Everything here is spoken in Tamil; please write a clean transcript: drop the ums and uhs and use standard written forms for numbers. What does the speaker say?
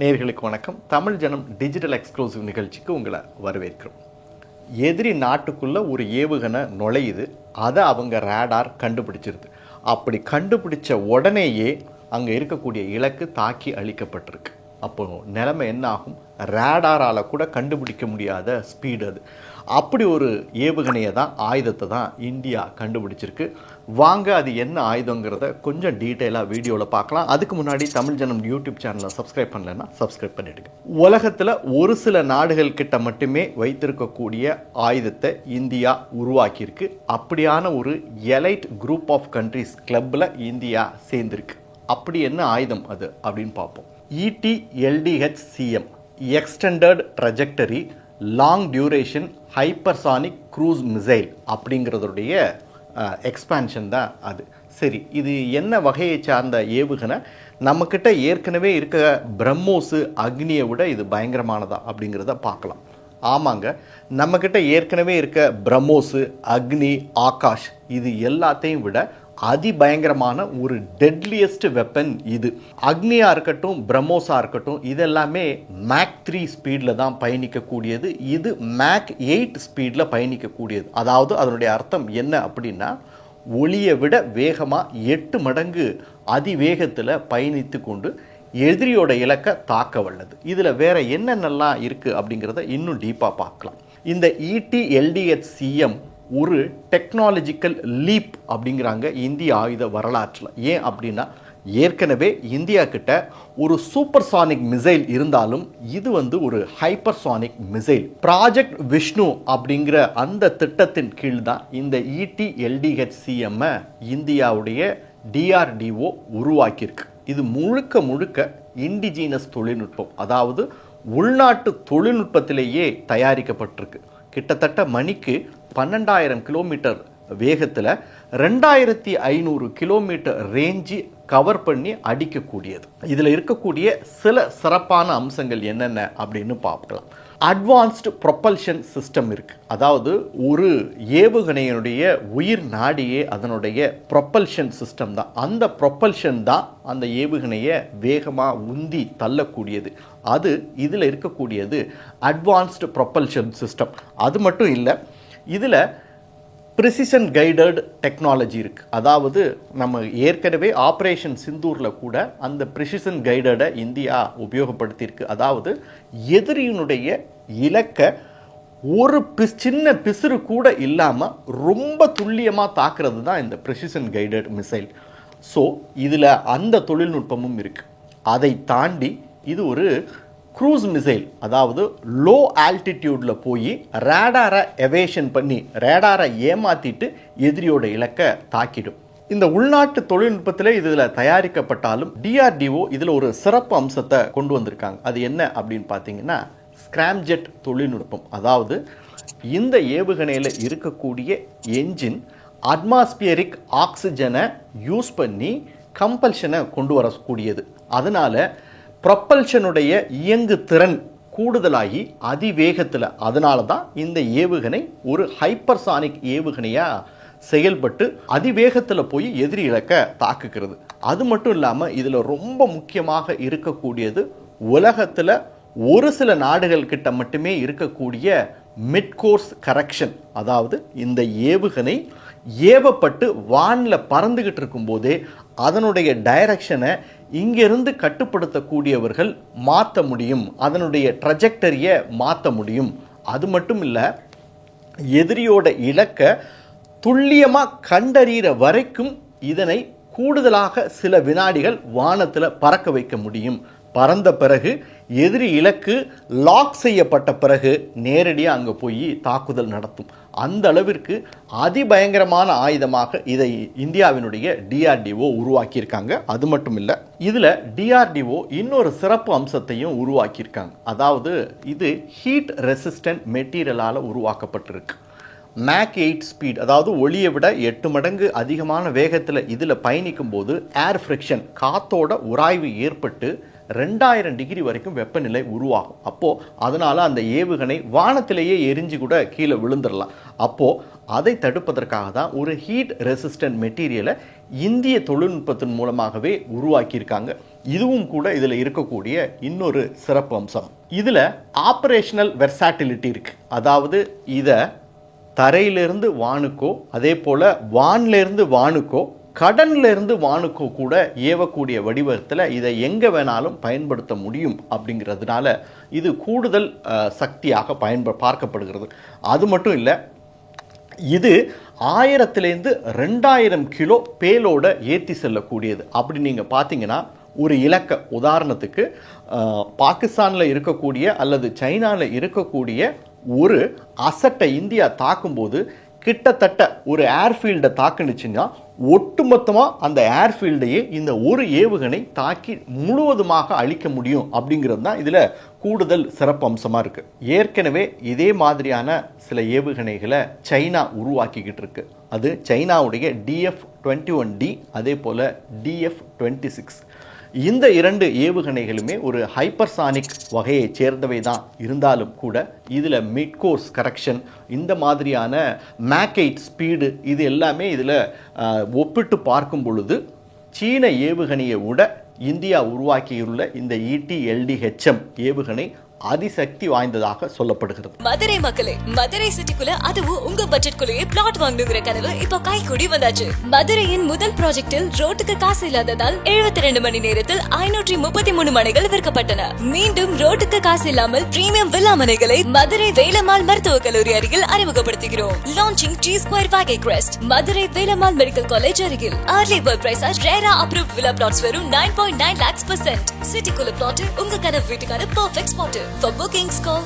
நேயர்களுக்கு வணக்கம். தமிழ் ஜனம் டிஜிட்டல் எக்ஸ்க்ளூசிவ் நிகழ்ச்சிக்கு உங்களை வரவேற்கிறோம். எதிரி நாட்டுக்குள்ளே ஒரு ஏவுகணை நுழையுது, அதை அவங்க ரேடார் கண்டுபிடிச்சிருது. அப்படி கண்டுபிடிச்ச உடனேயே அங்கே இருக்கக்கூடிய இலக்கு தாக்கி அழிக்கப்பட்டிருக்கு. அப்போ நிலைமை என்ன ஆகும்? ரேடாரால் கூட கண்டுபிடிக்க முடியாத ஸ்பீடு அது. அப்படி ஒரு ஏவுகணையை தான், ஆயுதத்தை தான் இந்தியா கண்டுபிடிச்சிருக்கு. வாங்க அது என்ன ஆயுதங்கிறத கொஞ்சம் டீட்டெயிலாக வீடியோவில் பார்க்கலாம். அதுக்கு முன்னாடி தமிழ் ஜனம் யூடியூப் சேனலை சப்ஸ்கிரைப் பண்ணலைன்னா சப்ஸ்கிரைப் பண்ணிவிடுங்க. உலகத்தில் ஒரு சில நாடுகள் கிட்ட மட்டுமே வைத்திருக்கக்கூடிய ஆயுதத்தை இந்தியா உருவாக்கியிருக்கு. அப்படியான ஒரு எலைட் குரூப் ஆஃப் கண்ட்ரிஸ் கிளப்பில் இந்தியா சேர்ந்திருக்கு. அப்படி என்ன ஆயுதம் அது அப்படின்னு பார்ப்போம். ETLDHCM, extended trajectory long duration hypersonic cruise missile அப்படிங்கிறதுடைய எக்ஸ்பான்ஷன் தான் அது. சரி, இது என்ன வகையை சார்ந்த ஏவுகணை? நம்மக்கிட்ட ஏற்கனவே இருக்க பிரம்மோஸு அக்னியை விட இது பயங்கரமானதா அப்படிங்கிறத பார்க்கலாம். ஆமாங்க, நம்மக்கிட்ட ஏற்கனவே இருக்க பிரம்மோஸு, அக்னி, ஆகாஷ் இது எல்லாத்தையும் விட அதிபயங்கரமான ஒரு டெட்லியஸ்ட் வெப்பன் இது. அக்னியாக இருக்கட்டும், பிரம்மோஸாக இருக்கட்டும், இதெல்லாமே மேக் 3 ஸ்பீடில் தான் பயணிக்கக்கூடியது. இது மேக் 8 ஸ்பீடில் பயணிக்கக்கூடியது. அதாவது அதனுடைய அர்த்தம் என்ன அப்படின்னா, ஒளியை விட வேகமாக 8 மடங்கு அதிவேகத்தில் பயணித்து கொண்டு எதிரியோட இலக்கை தாக்க வல்லது. இதில் வேற என்னென்னலாம் இருக்குது அப்படிங்கிறத இன்னும் டீப்பாக பார்க்கலாம். இந்த ETLDHCM ஒரு டெக்னாலஜிக்கல் லீப் அப்படிங்கிறாங்க இந்திய ஆயுத வரலாற்றில். ஏன் அப்படின்னா, ஏற்கனவே இந்தியா கிட்ட ஒரு சூப்பர்சானிக் மிசைல் இருந்தாலும் இது ஒரு ஹைப்பர்சானிக் மிசைல். ப்ராஜெக்ட் விஷ்ணு அப்படிங்கிற அந்த திட்டத்தின் கீழ் தான் இந்த ETLDHCM இந்தியாவுடைய DRDO உருவாக்கியிருக்கு. இது முழுக்க முழுக்க இண்டிஜினஸ் தொழில்நுட்பம், அதாவது உள்நாட்டு தொழில்நுட்பத்திலேயே தயாரிக்கப்பட்டிருக்கு. கிட்டத்தட்ட மணிக்கு 12,000 கிலோமீட்டர் வேகத்தில் 2,500 கிலோமீட்டர் ரேஞ்சு கவர் பண்ணி அடிக்கக்கூடியது. இதில் இருக்கக்கூடிய சில சிறப்பான அம்சங்கள் என்னென்ன அப்படின்னு பார்க்கலாம். அட்வான்ஸ்டு ப்ரொப்பல்ஷன் சிஸ்டம் இருக்குது. அதாவது ஒரு ஏவுகணையினுடைய உயிர் நாடியே அதனுடைய ப்ரொப்பல்ஷன் சிஸ்டம் தான். அந்த ப்ரொப்பல்ஷன் தான் அந்த ஏவுகணையை வேகமாக உந்தி தள்ளக்கூடியது. அது இதில் இருக்கக்கூடியது அட்வான்ஸ்டு ப்ரொப்பல்ஷன் சிஸ்டம். அது மட்டும் இல்லை, இதில் ப்ரிசிஷன் கைடட் டெக்னாலஜி இருக்குது. அதாவது நம்ம ஏற்கனவே ஆப்ரேஷன் சிந்தூரில் கூட அந்த ப்ரிசிஷன் கைடடை இந்தியா உபயோகப்படுத்தியிருக்கு. அதாவது எதிரியினுடைய இலக்கை ஒரு சின்ன பிசுறு கூட இல்லாமல் ரொம்ப துல்லியமாக தாக்குறது தான் இந்த ப்ரிசிஷன் கைடட் மிசைல். ஸோ இதில் அந்த தொழில்நுட்பமும் இருக்குது. அதை தாண்டி இது ஒரு க்ரூஸ் மிசைல். அதாவது லோ ஆல்டிடியூடில் போய் ரேடாரை எவேஷன் பண்ணி ரேடாரை ஏமாற்றிட்டு எதிரியோட இலக்கை தாக்கிடும். இந்த உள்நாட்டு தொழில்நுட்பத்தில் இதில் தயாரிக்கப்பட்டாலும் DRDO இதில் ஒரு சிறப்பு அம்சத்தை கொண்டு வந்திருக்காங்க. அது என்ன அப்படின்னு பார்த்தீங்கன்னா, ஸ்கிராம்ஜெட் தொழில்நுட்பம். அதாவது இந்த ஏவுகணையில் இருக்கக்கூடிய என்ஜின் அட்மாஸ்பியரிக் ஆக்சிஜனை யூஸ் பண்ணி கம்பல்ஷனை கொண்டு வரக்கூடியது. அதனால் ப்ரொப்பல்ஷனுடைய இயங்கு திறன் கூடுதலாகி அதிவேகத்தில், அதனால தான் இந்த ஏவுகணை ஒரு ஹைப்பர்சானிக் ஏவுகணையாக செயல்பட்டு அதிவேகத்தில் போய் எதிரி இலக்கை தாக்குகிறது. அது மட்டும் இல்லாமல் இதில் ரொம்ப முக்கியமாக இருக்கக்கூடியது, உலகத்தில் ஒரு சில நாடுகள் கிட்ட மட்டுமே இருக்கக்கூடிய மிட்கோர்ஸ் கரெக்ஷன். அதாவது இந்த ஏவுகணை ஏவப்பட்டு வானில் பறந்துகிட்டு இருக்கும்போதே அதனுடைய டைரக்ஷனை இங்கிருந்து கட்டுப்படுத்தக்கூடியவர்கள் மாற்ற முடியும், அதனுடைய ட்ரஜெக்டரியை மாற்ற முடியும். அது மட்டும் இல்லை, எதிரியோட இலக்கை துல்லியமாக கண்டறிகிற வரைக்கும் இதனை கூடுதலாக சில வினாடிகள் வானத்தில் பறக்க வைக்க முடியும். பறந்த பிறகு எதிரி இலக்கு லாக் செய்யப்பட்ட பிறகு நேரடியாக அங்கே போய் தாக்குதல் நடத்தும். அந்த அளவிற்கு அதிபயங்கரமான ஆயுதமாக இதை இந்தியாவினுடைய DRDO உருவாக்கியிருக்காங்க. அது மட்டும் இல்லை, இதில் DRDO இன்னொரு சிறப்பு அம்சத்தையும் உருவாக்கியிருக்காங்க. அதாவது இது ஹீட் ரெசிஸ்டன்ட் மெட்டீரியலால் உருவாக்கப்பட்டிருக்கு. மேக் 8 ஸ்பீட், அதாவது ஒளியை விட 8 மடங்கு அதிகமான வேகத்தில் இதில் பயணிக்கும் போது ஏர் ஃப்ரிக்ஷன், காற்றோட உராய்வு ஏற்பட்டு 2000 டிகிரி வரைக்கும் வெப்பநிலை உருவாகும். அப்போது அதனால் அந்த ஏவுகணை வானத்திலேயே எரிஞ்சு கூட கீழே விழுந்துடலாம். அப்போது அதை தடுப்பதற்காக தான் ஒரு ஹீட் ரெசிஸ்டன்ட் மெட்டீரியலை இந்திய தொழில்நுட்பத்தின் மூலமாகவே உருவாக்கியிருக்காங்க. இதுவும் கூட இதில் இருக்கக்கூடிய இன்னொரு சிறப்பு அம்சம். இதில் ஆப்ரேஷனல் வெர்சாட்டிலிட்டி இருக்குது. அதாவது இதை தரையிலிருந்து வானுக்கோ, அதே போல் வானிலிருந்து வானுக்கோ, கடன்லேருந்து வானுக்கோ கூட ஏவக்கூடிய வடிவத்தில் இதை எங்கே வேணாலும் பயன்படுத்த முடியும். அப்படிங்கிறதுனால இது கூடுதல் சக்தியாக பார்க்கப்படுகிறது. அது மட்டும் இல்லை, இது 1000லேருந்து 2000 கிலோ பேலோட ஏற்றி செல்லக்கூடியது. அப்படி நீங்கள் பார்த்தீங்கன்னா ஒரு இலக்க உதாரணத்துக்கு பாகிஸ்தானில் இருக்கக்கூடிய அல்லது சைனாவில் இருக்கக்கூடிய ஒரு அசட்டை இந்தியா தாக்கும்போது கிட்டத்தட்ட ஒரு ஏர்ஃபீல்டை தாக்குனுச்சுன்னா ஒட்டுமொத்தமாக அந்த ஏர்ஃபீல்டையே இந்த ஒரு ஏவுகணை தாக்கி முழுவதுமாக அழிக்க முடியும். அப்படிங்கிறது தான் இதில் கூடுதல் சிறப்பு அம்சமாக இருக்குது. ஏற்கனவே இதே மாதிரியான சில ஏவுகணைகளை சைனா உருவாக்கிக்கிட்டு இருக்கு. அது சைனாவுடைய DF-21D, அதே போல் DF-26. இந்த 2 ஏவுகணைகளுமே ஒரு ஹைப்பர்சானிக் வகையை சேர்ந்தவை தான். இருந்தாலும் கூட இதில் மிட் கோர்ஸ் கரெக்ஷன், இந்த மாதிரியான மேக் 8 ஸ்பீடு, இது எல்லாமே இதில் ஒப்பிட்டு பார்க்கும் பொழுது சீன ஏவுகணையை விட இந்தியா உருவாக்கியுள்ள இந்த ET-LDHM ஏவுகணை அதிசக்தி வாய்ந்ததாக சொல்லப்படுகிறது. மதுரை மக்களே, மதுரை சிட்டிக்குள்ள அதுவும் உங்க பட்ஜெட்குள்ளேயே பிளாட் வாங்கணுங்கிற கனவு இப்போ கைக்கூடி வந்தாச்சு. மதுரையின் முதல் ப்ராஜெக்டில் ரோட்டுக்கு காசு இல்லாததால் 72 மணி நேரத்தில் 533 மனைகள் விற்கப்பட்டன. மீண்டும் ரோட்டுக்கு காசு இல்லாமல் பிரீமியம் வில்லா மனைகளை மதுரை வேலம்மாள் மருத்துவக் கல்லூரி அருகில் அறிமுகப்படுத்துகிறோம். Launching G2 Vagay Crest, Madurai Velammal medical college அருகில். Early bird price RERA approved villa plots வெறும் 9.9 lakhs %. சிட்டிக்குள்ள பிளாட் உங்க கனவு வீட்டுக்கான perfect spot. For bookings, call